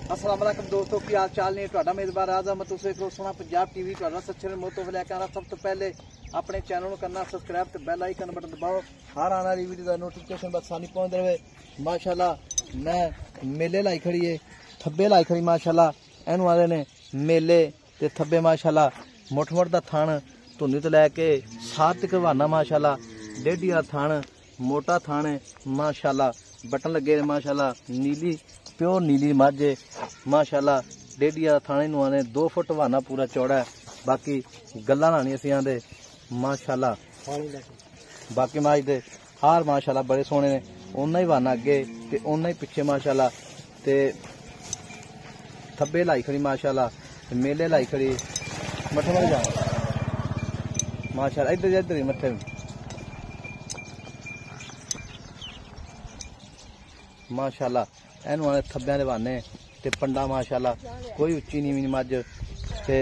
अस्सलाम वालेकुम दोस्तों, की हाल चाल ने? तुहाडा मेजबान आजम तुम देख रहे सोना पंजाब टीवी। तुहाडा सच्चे मोहतों लेकर आना। सब तो पहले अपने चैनल को करना सब्सक्राइब तो बेल आइकन बटन दबाओ, हर आने वाली वीडियो का नोटिफिकेशन बस आसानी पहुंच रहे। माशाल्लाह मैं मेले लाई खड़ी है, थब्बे लाई खड़ी माशाल्लाह। एनू आदे ने मेले ते थब्बे माशाल्लाह। मुठ मुठ दा थान धुंदी तो लैके सात तक बहाना माशाल्लाह। डेढ़ी वाला थान मोटा थान है माशाल्लाह। बटन लगे माशाल्लाह। नीली प्योर नीली मझ है माशाल्लाह। डेढ़ी वाला थाने नू आने 2 फुट बहाना पूरा चौड़ा है। बाकी गल्लां लानी असीं आंदे माशाल्लाह। बाकी मझ दे हार माशाल्लाह बड़े सोहने ने। उन्ना ही बहाना अगे ते उन्ना ही पिछे माशाल्लाह। ते थब्बे लाई खड़ी माशाल्लाह। मेले लाई खड़ी मत्थे वाले जा माशाल्लाह। इधर इधर ही मत्थे माशाल्लाह। एनू आने थब्बियां दे बहाने ते पंडा माशाल्लाह। कोई उच्ची नीवीं मझ ते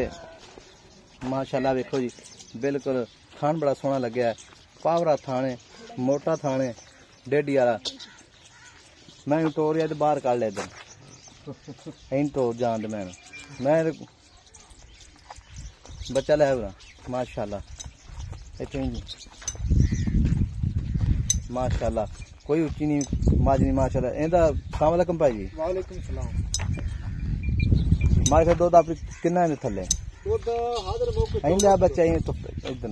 माशाल्लाह वेखो जी बिल्कुल थान बड़ा सोहना लग्या है। पावरा थान है, मोटा थान है, डेढ़ी वाला। मैं तोड़िया तो बाहर कड़ लिया इधर इन तोड़ जान दे मैं बच्चा लै पूरा माशाल्लाह। माशाल्लाह कोई उच्ची नहीं माज नहीं माशाल्लाह। इहदा अस्सलाम वालेकुम भाई जी। वालेकुम सलाम। मारे दुध आप किन्ना है थले? दुध हाजिर मौके इंदा बच्चा ही तो इधर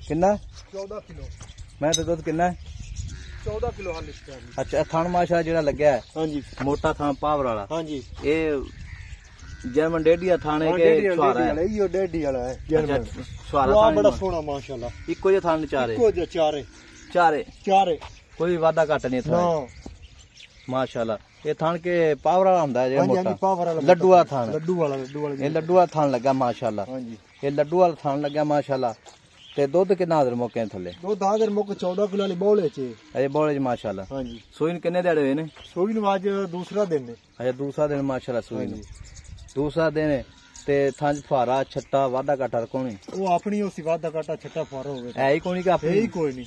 किन्ना 14 किलो। मैं तो दुध किन्ना 14 किलो हाल इस टाइम। अच्छा थान माशाल्लाह जेड़ा लगया है। हां जी मोटा थान पावर वाला। हां जी ए जर्मन डेढ़िया थान है के छुआरा है? ये डेढ़ी वाला है जर्मन। छुआरा वाह थान बड़ा सोहना माशाल्लाह। इको जे थान चारे इको जे चारे चारे चारे कोई वादा घट नहीं था ना माशाल्लाह। ये थान के पावर वाला हुंदा है जे हां जी मोटा पावर वाला लड्डू वाला थान। लड्डू वाला ये लड्डू वाला थान लगा माशाल्लाह। हां जी ये लड्डू वाला थान लगा माशाल्लाह। ते दुध कितना हाजिर मौके थले? दुध हाजिर मौके 14 किलो वाली बोले चे। अरे बोले जी माशाल्लाह। हां जी सूइन किन्ने दिहाड़े हुए ने? सोई आज दूसरा दिन है। अच्छा दूसरा दिन माशाल्लाह सूइन दूसरा दिन है। ते थान फुहारा छट्टा वादा घाटा कोनी वो अपनी उसी वादा काटा छट्टा फारा होवे है ही कोनी का है अपनी ही कोई नहीं।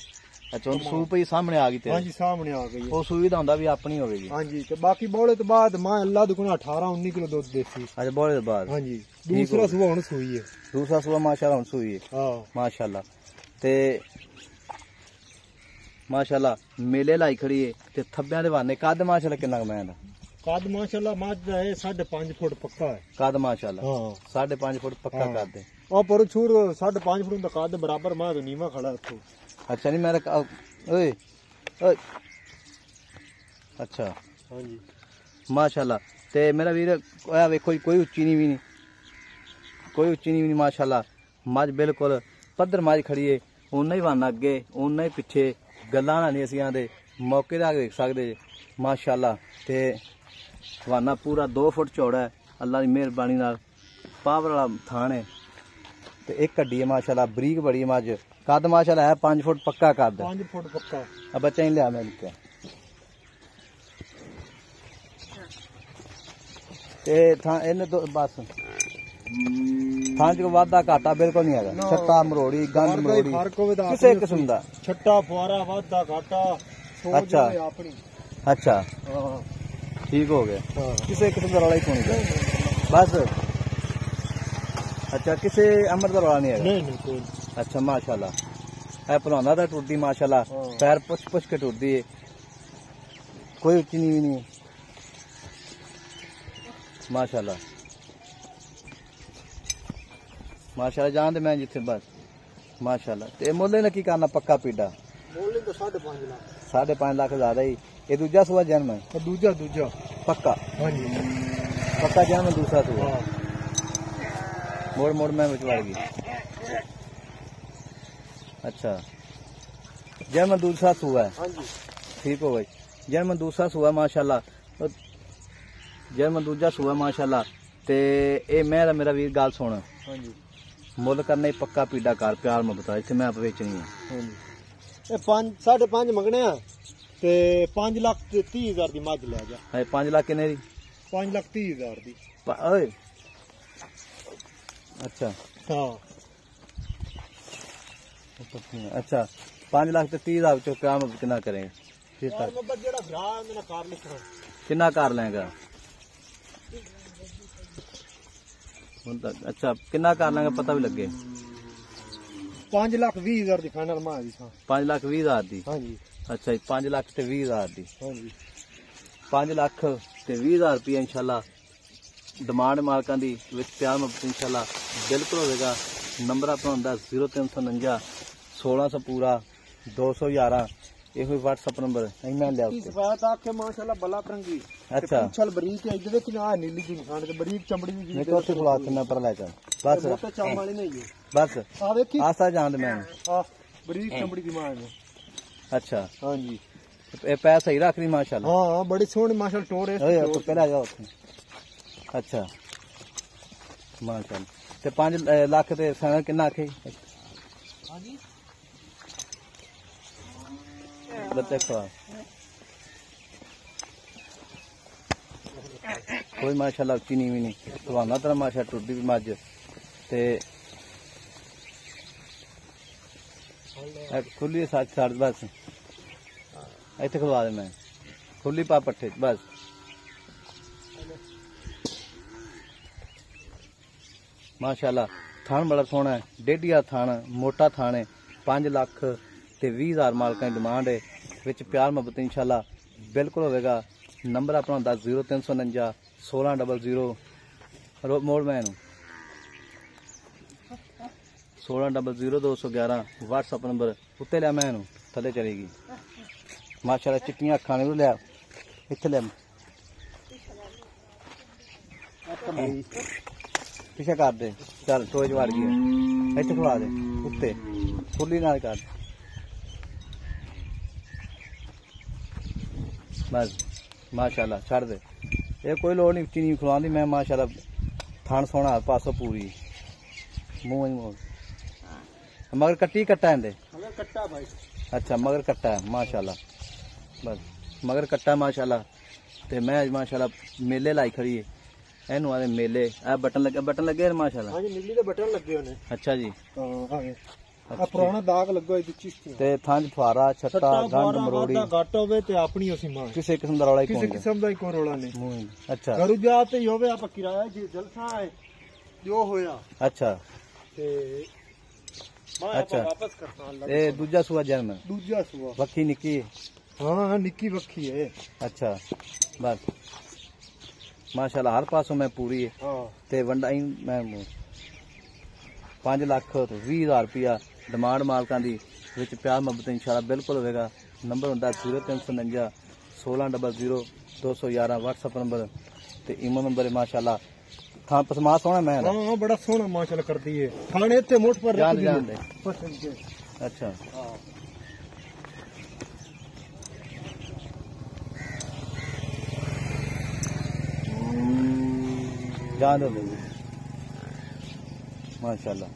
अच्छा सूप ही सामने आ गई ते हां जी सामने आ गई है। वो सुविधा हुंदा भी अपनी होवेगी। हां जी ते बाकी बोले तो बाद मां अल्लाह दी कोना 18-19 किलो दूध देसी। अच्छा बोले के बाद हां जी दूसरा सुबह हुन सोई है। दूसरा सुबह माशाल्लाह हुन सुई है हां माशाल्लाह। ते माशाल्लाह मेले लाई खड़ी है ते थब्बियां दे बहाने कद माशाल्लाह किन्ना मैं दा कद माशाल्लाह मझ दा है 5.5 फुट पक्का है। कद माशाल्लाह हां 5.5 फुट पक्का हाँ। कद है। और पर छूर 5.5 फुट दा कद बराबर मां तो नीवा खड़ा रखो। अच्छा नहीं मेरा ओए ओए अच्छा हां जी माशाल्लाह। ते मेरा वीर आ वेखो कोई उच्ची नहीं भी नहीं कोई उच्ची नहीं भी नहीं माशाल्लाह। मझ बिल्कुल पद्धर मझ खड़ी है। उन्ना ही बहाना अगे उन्ना ही पिछे गल्लां नहीं असीं आंदे मौके दा देख सकदे माशाल्लाह। ते बहाना पूरा 2 फुट चौड़ा है अल्लाह की मेहरबानी नाल। पावर वाला थान है ते एक हड्डी है माशाल्लाह। बरीक बड़ी मझ कद माशाल्लाह है 5 फुट पक्का कद। 5 फुट पक्का। अब बच्चा ही लिया मैं क्या ते थां इन्ने तो बस थां च वादा घाटा बिल्कुल नहीं है। छट्टा मरोड़ी गंद मरोड़ी किसी किस्म दा छट्टा फुआरा वादा घाटा अच्छा अपनी। अच्छा हां ठीक हो गया। हां किसी किस्म का रौला ही कोनी बस। अच्छा किसी अमर का रौला नहीं है? नहीं नहीं कोई। अच्छा माशाल्लाह है पुराना था टूटती माशाल्लाह। पैर पुछ पुछ के टूटती है कोई उच्ची नीवी नहीं माशाल्लाह माशाल्लाह। जान दे मैं जिथे बस माशाल्लाह। ते मुल्ले ने की करना पक्का पीडा? बोले तो 5.5 लाख। 5.5 लाख ज्यादा ही। ये दूजा सुबह जन्म है? दूजा पक्का हां जी पक्का जन्म दूसरा सुबह। हां मोड़ मोड़ में बिचवाड़ गई। अच्छा जन्म दूसरा सुबह है? हां जी ठीक हो भाई। जन्म दूसरा सुबह माशाल्लाह। जन्म दूजा सुबह माशाल्लाह। ते ए मेरा वीर गाल सुन। हां जी मुल करना ही पक्का पीडा कर प्यार मुहब्बत इत्थे मैं आप बेचनी है। हां जी ए 5.5 मंगने आ ते 5,30,000 दी मझ ले जा। 5 लाख किन्ने दी? 5,30,000 दी। ओए अच्छा हां अच्छा 5 लाख ते 30,000 चो काम कितना करेंगे? कितना कार लेगा? अच्छा कितना कर लेंगे पता भी लगे 5,20,000 ਦੀ ਫਾਈਨਲ ਮਾਂ ਦੀ 5,20,000 ਦੀ ਹਾਂਜੀ अच्छा जी 5,20,000 ਦੀ ਹਾਂਜੀ 5,20,000 रुपये इंशाल्लाह डिमांड मालकां दी विच प्यार मुहब्बत इंशाल्लाह बिल्कुल होगा। नंबर अपना हुंदा 0349 1600 पूरा 211 ये WhatsApp नंबर मैं लिया ਇਸ ਬਾਤ ਆਖੇ ਮਾਸ਼ਾਅੱਲਾ ਬਲਾ ਪਰੰਗੀ अच्छा ਚਲ ਬਰੀਕ ਹੈ ਇਹਦੇ ਵਿੱਚ ਨਾ ਨੀਲੀ ਦੀ ਨਿਸ਼ਾਨ ਤੇ ਬਰੀਕ ਚਮੜੀ ਦੀ मैं तो खुला मैं पर ले चल बस ਬਹੁਤਾ ਚਾਮ ਵਾਲੀ ਨਹੀਂ ਹੈ बस ਆ ਵੇਖੀ आस्ता जान दे मैं ਆ ਬਰੀਕ ਚਮੜੀ ਦੀ ਮਾਂ ਹੈ अच्छा ਹਾਂਜੀ ये पैसा सही रख रही माशाल्लाह ਹਾਂ ਬੜੀ ਸੋਹਣੀ ਮਾਸ਼ਾਅੱਲਾ ਟੋਰ ਹੈ ओए तो पहले आ जाओ अच्छा माशाल्लाह ते 5 लाख ते सारा कितना आखे ਹਾਂਜੀ बच्चे खवा कोई माशाल्लाह चीनी भी नहीं सुहाना तरह माशा टुरदी भी मज ते खुली साथ साथ बस इतने खवा दे मैं खुली पा पट्ठे बस माशाल्लाह थान बड़ा सोहना है डेढ़िया थान मोटा थान है 5 लाख ते 20,000 मालकां दी डिमांड है विच प्यार मुहब्बत इंशाल्लाह बिल्कुल होगा। नंबर अपना हुंदा 0349 1600 मोड़ मैं 16000211 WhatsApp नंबर उत्ते लिया मैं थले चलेगी माशाल्लाह चिट्टियां अखां ने लिया इत्थे लिया पीछे कर दे चल टोज वाड़ गई इत्थे खवा दे उत्ते खुली नाल कर बस माशाल्लाह छड़ दे ये कोई लोड़ नहीं चीनी खिलाने मैं माशाल्लाह थान सोना पासों पूरी मुंह मगर कट्टी कट्टा है ਮਗਰ ਕੱਟਾ ਭਾਈ अच्छा मगर कट्टा है माशाल्लाह बस मगर कट्टा माशाल्लाह ते मैं माशाल्लाह मेले लाई खड़ी है एनू आदे मेले आ बटन लगे माशाल्लाह ਹਾਂਜੀ ਨੀਲੀ ਦੇ ਬਟਨ ਲੱਗੇ ਹੋਣੇ अच्छा जी ਹਾਂ ਆ ਪੁਰਾਣਾ ਦਾਗ ਲੱਗਾ ਹੋਇਆ ਵਿੱਚ ਚਿਸ਼ਤੀ ते थांज फुआरा छट्टा गंड मरोड़ी ਘੱਟ ਹੋਵੇ ਤੇ ਆਪਣੀ ਅਸੀਂ ਮਾਂ किसी किस्म दा रौला ही ਕਿਸੇ कोई ਕਿਸਮ ਦਾ ਹੀ ਕੋਈ ਰੋਲਾ ਨਹੀਂ अच्छा ਘਰੂ ਜਾ ਤੇ ਹੀ ਹੋਵੇ ਆਪਾਂ ਕਿਰਾਇਆ ਜੀ ਜਲਸਾ ਹੈ ਜੋ ਹੋਇਆ अच्छा ਤੇ ਮੈਂ अच्छा। ਆਪਾਂ ਵਾਪਸ ਕਰਤਾ ਅੱਲਾ ए दूजा सुआ जन्म ਦੂਜਾ ਸੁਆ वक्की निकी ਹਾਂ ਨਿੱਕੀ ਵੱਖੀ ਹੈ अच्छा बस माशाल्लाह हर पासों मैं पूरी है ਹਾਂ ते वंडाई मैं 5,20,000 रुपया डिमांड मालकां दी विच प्यार मुहब्बत इंशाल्लाह बिल्कुल होगा। नंबर हुंदा 0349 16000211 WhatsApp नंबर ते ईमो नंबर है माशाल्लाह थां पसमा सोहना मैं ਹਾਂ ਬੜਾ ਸੋਹਣਾ ਮਾਸ਼ਾਅੱਲਾ ਕਰਦੀ ਹੈ ਖਾਣੇ ਇੱਥੇ ਮੋਟ ਪਰ जान ਰੱਖਦੀ जान दे ਪਸੰਦ ਕੇ अच्छा ਹਾਂ जान दो माशाल्लाह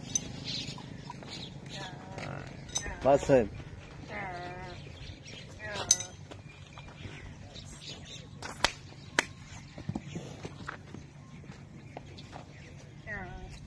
बस